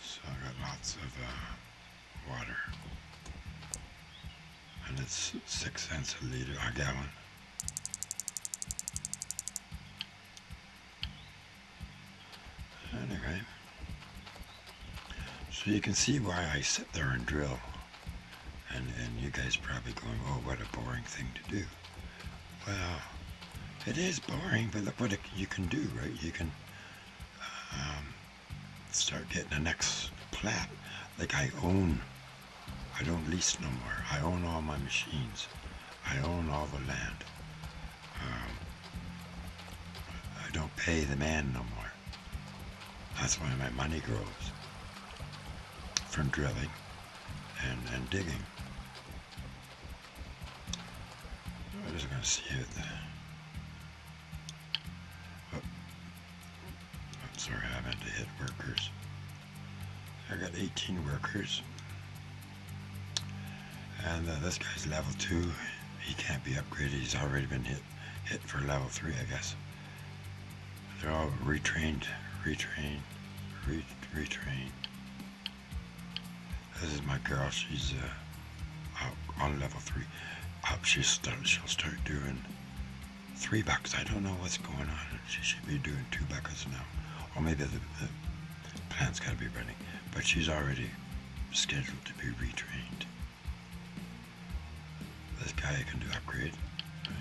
So I got lots of water. And it's 6 cents a gallon. Anyway, so you can see why I sit there and drill. And you guys probably going, oh, what a boring thing to do. Well, it is boring, but look what you can do, right? You can start getting the next plat. Like I don't lease no more. I own all my machines. I own all the land. I don't pay the man no more. That's why my money grows from drilling and digging. I'm just going to see it. Oh, I'm sorry, I meant to hit workers. I got 18 workers. And this guy's level 2. He can't be upgraded. He's already been hit for level 3, I guess. They're all retrained. This is my girl. She's on level 3. She'll start doing $3. I don't know what's going on. She should be doing $2 now. Or maybe the plant's got to be running. But she's already scheduled to be retrained. This guy can do upgrade.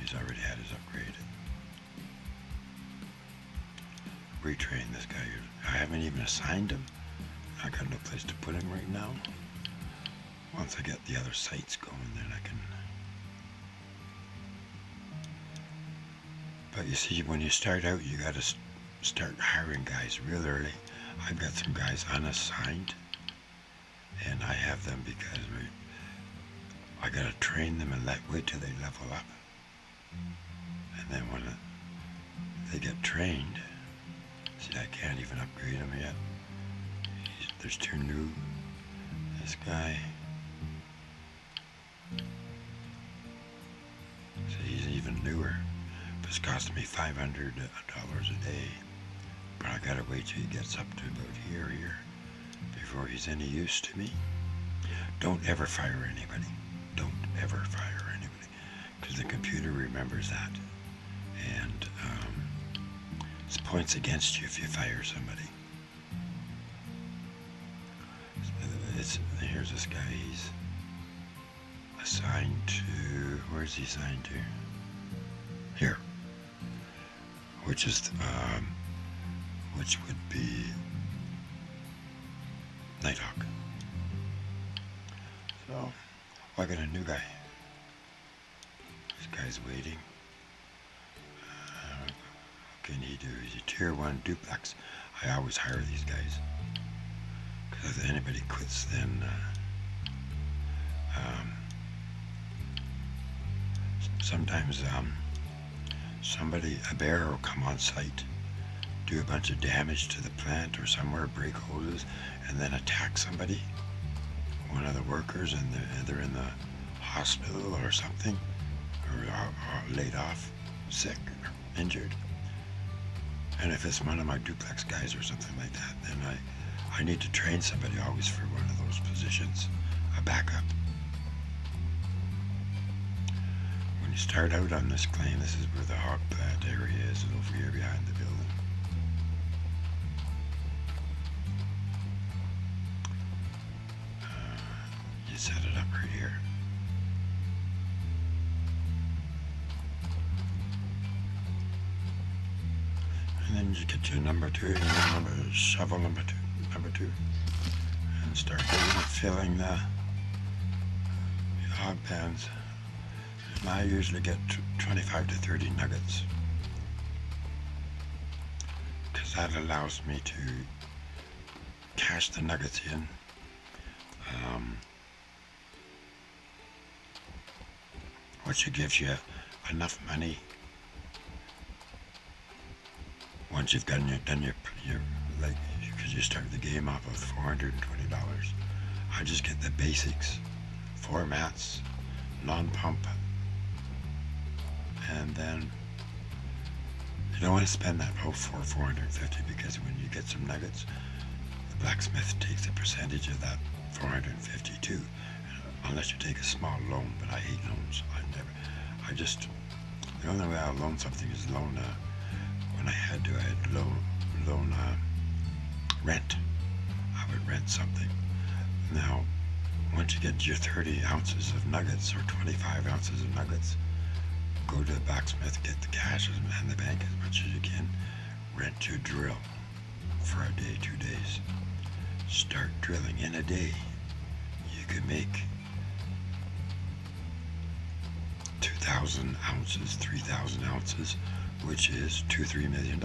He's already had his upgrade. Retrain this guy. I haven't even assigned him. I got no place to put him right now. Once I get the other sites going, then I can. But you see, when you start out, you got to start hiring guys real early. I've got some guys unassigned, and I have them because I got to train them and wait till they level up. And then when they get trained, see, I can't even upgrade them yet. There's 2 new. This guy. See, he's even newer. But it's costing me $500 a day. But I gotta wait till he gets up to about here before he's any use to me. Don't ever fire anybody. Don't ever fire anybody. Because the computer remembers that. And it's points against you if you fire somebody. Here's this guy. He's assigned to, where's he assigned to? Here. Which is, which would be Nighthawk. So, I got a new guy. This guy's waiting. What can he do? He's a tier 1 duplex. I always hire these guys. Because if anybody quits, then sometimes a bear will come on site, do a bunch of damage to the plant or somewhere, break hoses, and then attack somebody, one of the workers, and they're in the hospital or something, or laid off, sick, or injured. And if it's one of my duplex guys or something like that, then I need to train somebody always for one of those positions, a backup. When you start out on this claim, this is where the hog plant area is, over here behind the building. You set it up right here. And then you get your number 2, and shovel number two, and start filling the hog pans. And I usually get 25 to 30 nuggets, because that allows me to cash the nuggets in. Which gives you enough money once you've done your like, because you start the game off with $420. I just get the basics, 4 mats, non-pump, and then you don't want to spend that whole $450, because when you get some nuggets, the blacksmith takes a percentage of that $450 too, unless you take a small loan. But I hate loans. The only way I'll loan something is loan. When I had loan rent. I would rent something. Now, once you get your 30 ounces of nuggets or 25 ounces of nuggets, go to the blacksmith, get the cash and the bank as much as you can, rent your drill for a day, 2 days. Start drilling. In a day, you could make 2,000 ounces, 3,000 ounces, which is $2-3 million.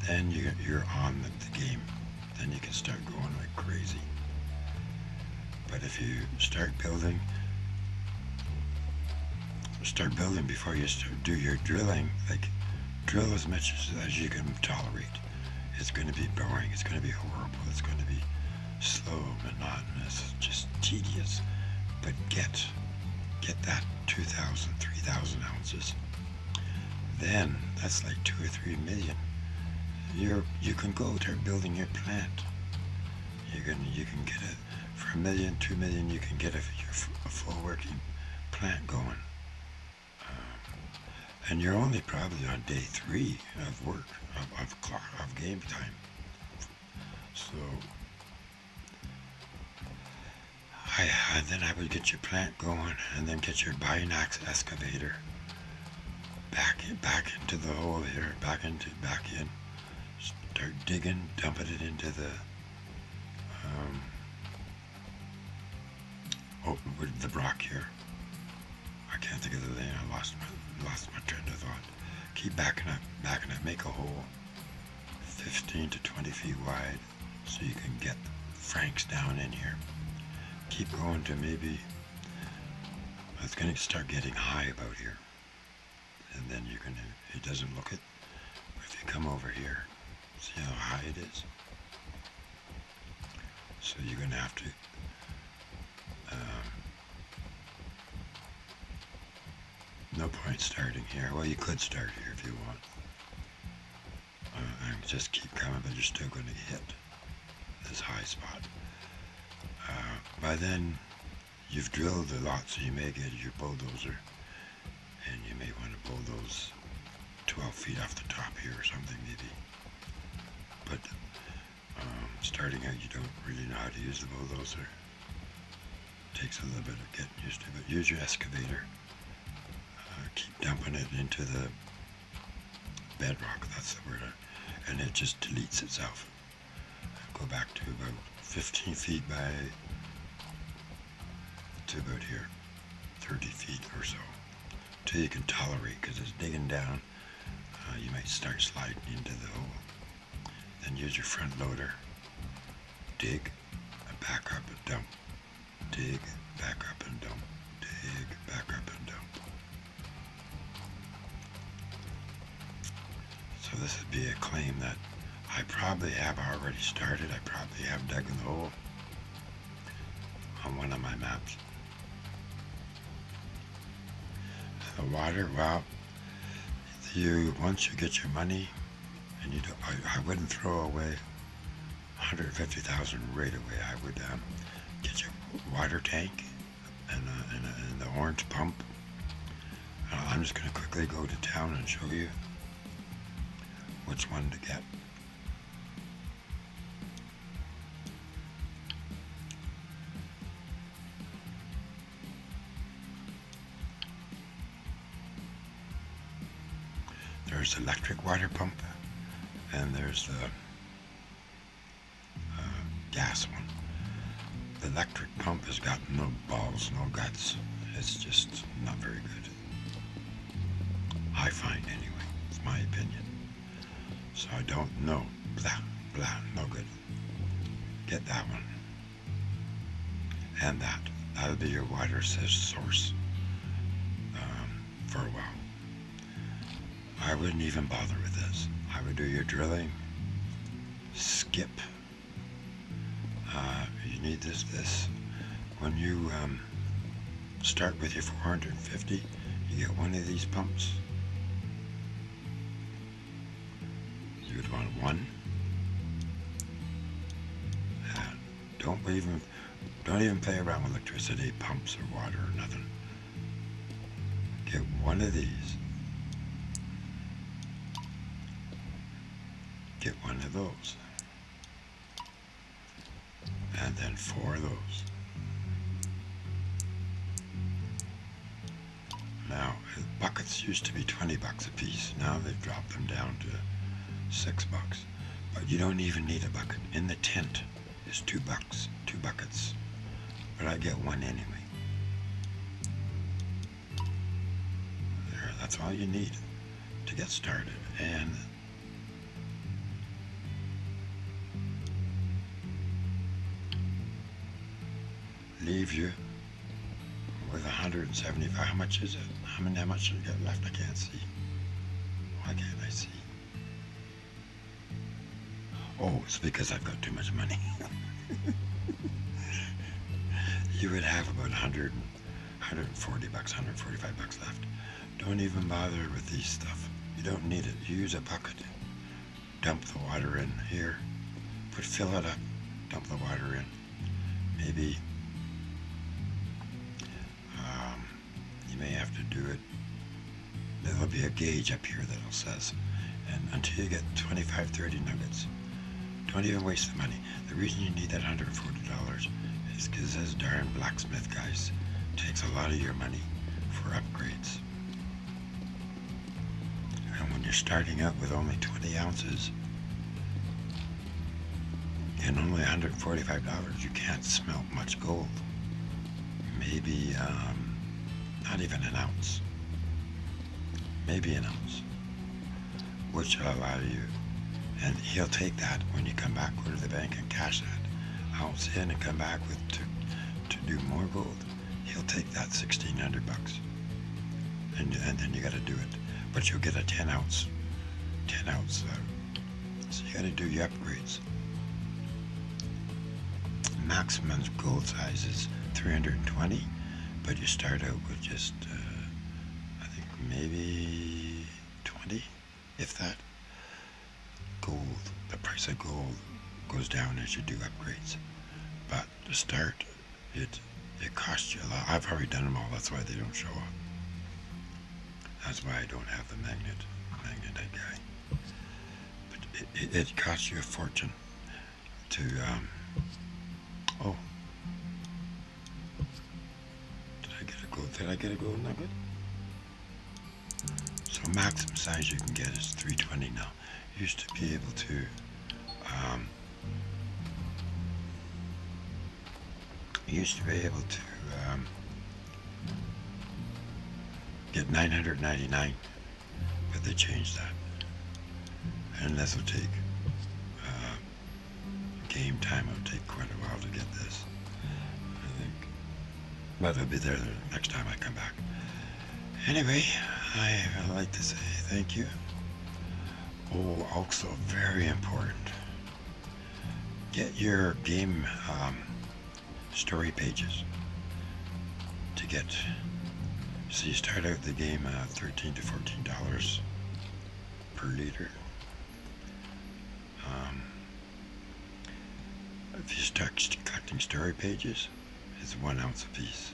Then you're on the game. Then you can start going like crazy. But if you start building before you do your drilling, like drill as much as you can tolerate. It's going to be boring. It's going to be horrible. It's going to be slow, monotonous, just tedious. But get that 2,000, 3,000 ounces. Then that's like 2 or 3 million. You can go to building your plant. You can get it for $1 million, 2 million. You can get a full working plant going. And you're only probably on day 3 of work, of game time. So then I would get your plant going, and then get your Binax excavator back into the hole here, back in, start digging, dumping it into the with the rock here. I can't think of the name. I lost my train of thought. Keep backing up, make a hole 15 to 20 feet wide, so you can get Franks down in here. Keep going to maybe, it's going to start getting high about here, and then it doesn't look it, but if you come over here, see how high it is? So you're going to have to no point starting here. Well, you could start here if you want. And just keep coming, but you're still going to hit this high spot. By then, you've drilled a lot, so you may get your bulldozer, and you may want to bulldoze 12 feet off the top here or something, maybe. But starting out, you don't really know how to use the bulldozer. It takes a little bit of getting used to, but use your excavator. Keep dumping it into the bedrock, that's the word, and it just deletes itself. Go back to about 15 feet to about here, 30 feet or so, till you can tolerate, because it's digging down. You might start sliding into the hole. Then use your front loader, dig, and back up and dump, dig, back up and dump, dig, back up and dump. So this would be a claim that I probably have already started. I probably have dug in the hole on one of my maps. The water, well, once you get your money, and I wouldn't throw away 150,000 right away. I would get your water tank and the orange pump, I'm just going to quickly go to town and show you which one to get. There's the electric water pump, and there's the gas one. The electric pump has got no balls, no guts. It's just not very good. I find anyway. It's my opinion. So I don't know. Blah, blah, no good. Get that one. And that. That'll be your water source for a while. I wouldn't even bother with this. I would do your drilling. Skip. You need this. When you start with your 450, you get one of these pumps. You would want one. Don't even play around with electricity, pumps, or water, or nothing. Get one of these. Get one of those. And then 4 of those. Now, buckets used to be 20 bucks a piece. Now they've dropped them down to 6 bucks. But you don't even need a bucket. In the tent is 2 bucks, 2 buckets. But I get one anyway. There, that's all you need to get started. And leave you with 175. How much is it? How much do you get left? I can't see. Why can't I see? Oh, it's because I've got too much money. You would have about 140 bucks, 145 bucks left. Don't even bother with these stuff. You don't need it. You use a bucket. Dump the water in here. Fill it up. Dump the water in. Maybe you may have to do it. There'll be a gauge up here that'll says, and until you get 25, 30 nuggets, don't even waste the money. The reason you need that $140 is because those darn blacksmith guys takes a lot of your money for upgrades. And when you're starting out with only 20 ounces and only $145, you can't smelt much gold. Maybe not even an ounce. Maybe an ounce, which will allow you, and he'll take that when you come back, go to the bank and cash that ounce in and come back with to do more gold. He'll take that 1,600 bucks, and then you got to do it. But you'll get a 10 ounce. So you got to do your upgrades. Maximum gold size is 320, but you start out with just I think maybe 20, if that. Gold, the price of gold goes down as you do upgrades, but to start, it costs you a lot. I've already done them all. That's why they don't show up. That's why I don't have the magnetite guy. But it costs you a fortune to oh, did I get a gold nugget? So maximum size you can get is 320 now. Used to be able to get 999, but they changed that, and this will take game time. It'll take quite a while to get this, I think, but it'll be there the next time I come back. Anyway, I'd like to say thank you. Oh, also very important, get your game story pages to get, so you start out the game $13 to $14 per liter. If you start collecting story pages, it's 1 ounce a piece.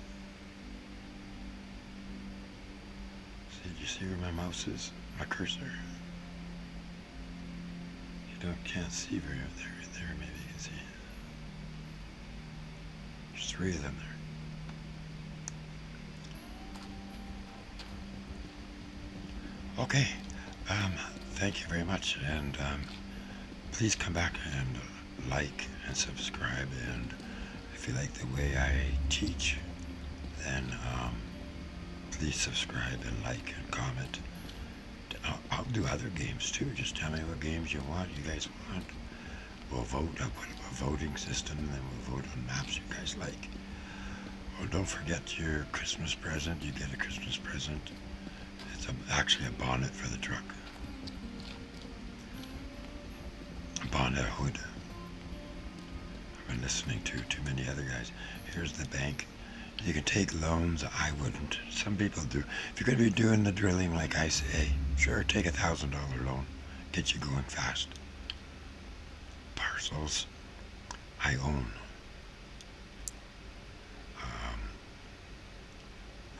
Did you see where my mouse is? My cursor? You can't see very there. Maybe you can see. There's 3 of them there. Okay. Thank you very much, and please come back and like and subscribe. And if you like the way I teach, then please subscribe and like and comment. I'll do other games too. Just tell me what games you guys want. We'll vote. I'll put up a voting system, and then we'll vote on maps you guys like. Oh, don't forget your Christmas present. You get a Christmas present. It's actually a bonnet for the truck. A bonnet hood. I've been listening to too many other guys. Here's the bank. You can take loans. I wouldn't. Some people do. If you're going to be doing the drilling like I say, sure, take $1,000 loan. Get you going fast. Parcels I own.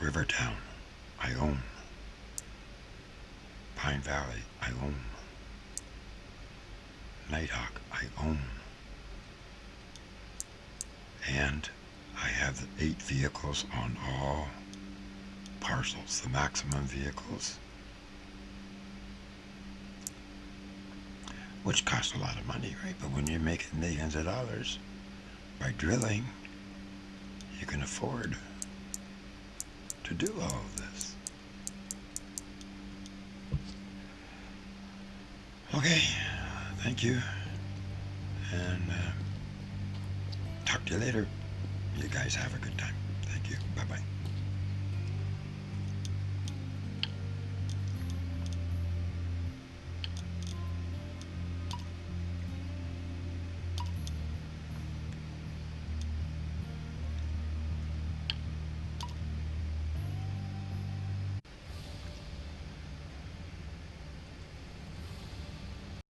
Rivertown I own. Pine Valley I own. Nighthawk I own. And I have 8 vehicles on all parcels, the maximum vehicles, which cost a lot of money, right? But when you're making millions of dollars by drilling, you can afford to do all of this. Okay, thank you, and talk to you later. You guys have a good time. Thank you. Bye-bye.